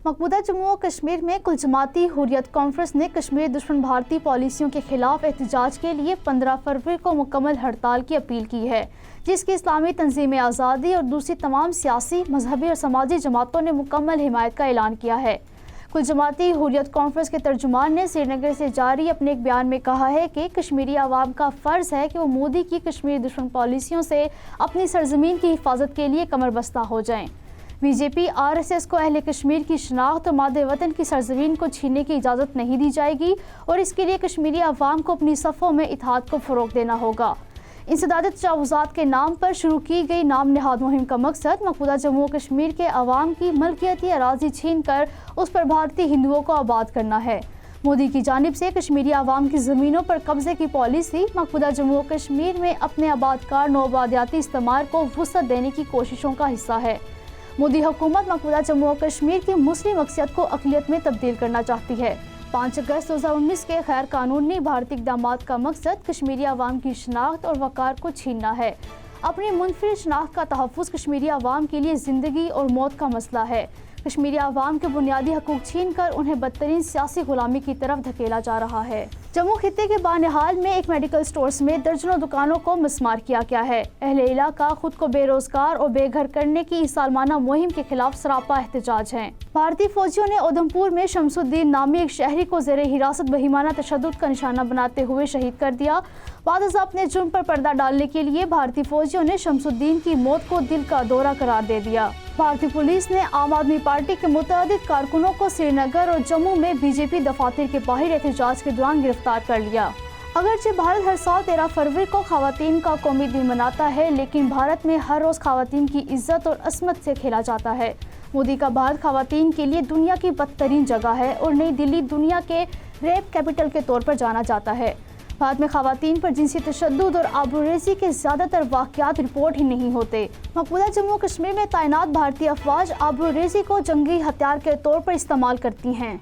मकबूदा जम्मू और कश्मीर में कुल जमाती हुर्रियत कॉन्फ्रेंस ने कश्मीर दुश्मन भारतीय पॉलिसियों के खिलाफ एहतजाज के लिए 15 फरवरी को मुकम्मल हड़ताल की अपील की है, जिसकी इस्लामी तंजीम आज़ादी और दूसरी तमाम सियासी, मजहबी और समाजी जमातों ने मुकम्मल हिमायत का ऐलान किया है। कुल जमाती हुर्रियत कॉन्फ्रेंस के तर्जुमान ने श्रीनगर से जारी अपने एक बयान में कहा है कि कश्मीरी आवाम का फ़र्ज़ है कि वो मोदी की कश्मीर दुश्मन पॉलिसियों से अपनी सरजमीन की हिफाजत के लिए कमर बस्ता हो जाएं। बीजेपी RSS को अहले कश्मीर की शनाख्त और मादे वतन की सरजमीन को छीनने की इजाज़त नहीं दी जाएगी और इसके लिए कश्मीरी अवाम को अपनी सफ़ों में इत्तेहाद को फ़रोग़ देना होगा। इंसदाद तजावुज़ात के नाम पर शुरू की गई नाम नहाद मुहिम का मकसद मकबूदा जम्मू और कश्मीर के अवाम की मलकियती अराज़ी छीन कर उस पर भारतीय हिंदुओं को आबाद करना है। मोदी की जानिब से कश्मीरी अवाम की ज़मीनों पर कब्ज़े की पॉलिसी मकबूदा जम्मू और कश्मीर में अपने आबादकार नौआबादियाती इस्तेमार को वुसअत देने की कोशिशों का हिस्सा है। मोदी हुकूमत मकबूदा जम्मू और कश्मीर की मुस्लिम अक्सियत को अक़लियत में तब्दील करना चाहती है। 5 अगस्त 2019 के गैर कानूनी भारतीय इक़दामात का मकसद कश्मीरी अवाम की शनाख्त और वक़ार को छीनना है। अपनी मुनफरिद शनाख्त का तहफ़्फ़ुज़ कश्मीरी अवाम के लिए ज़िंदगी और मौत का मसला है। कश्मीरी अवाम के बुनियादी हकूक़ छीन कर उन्हें बदतरीन सियासी ग़ुलामी की तरफ धकेला जा रहा है। जम्मू खित्ते के बानिहाल में एक मेडिकल स्टोर में दर्जनों दुकानों को मिसमार किया गया है। अहले इलाका खुद को बेरोजगार और बेघर करने की इस सालमाना मुहिम के खिलाफ सरापा एहतजाज हैं। भारतीय फौजियों ने उधमपुर में शमसुद्दीन नामी एक शहरी को ज़ेरे हिरासत बहिमाना तशद्दुद का निशाना बनाते हुए शहीद कर दिया। बाद अपने जुर्म पर पर्दा डालने के लिए भारतीय फौजियों ने शमसुद्दीन की मौत को दिल का दौरा करार दे दिया। भारतीय पुलिस ने आम आदमी पार्टी के मुतअद्दिद कारकुनों को श्रीनगर और जम्मू में बीजेपी दफातर के बाहर एहतजाज के दौरान गिरफ्तार कर लिया। अगरचे भारत हर साल 13 फरवरी को ख़वातीन का कौमी दिन मनाता है, लेकिन भारत में हर रोज़ ख़वातीन की इज्जत और असमत से खेला जाता है। मोदी का भारत ख़वातीन के लिए दुनिया की बदतरीन जगह है और नई दिल्ली दुनिया के रेप कैपिटल के तौर पर जाना जाता है। भारत में ख़वातीन पर जिनसी तशद्दुद और आबरूरेज़ी के ज़्यादातर वाक़यात रिपोर्ट ही नहीं होते। मकबूदा जम्मू कश्मीर में तैनात भारतीय अफ़वाज आबरूरेज़ी को जंगी हथियार के तौर पर इस्तेमाल करती हैं।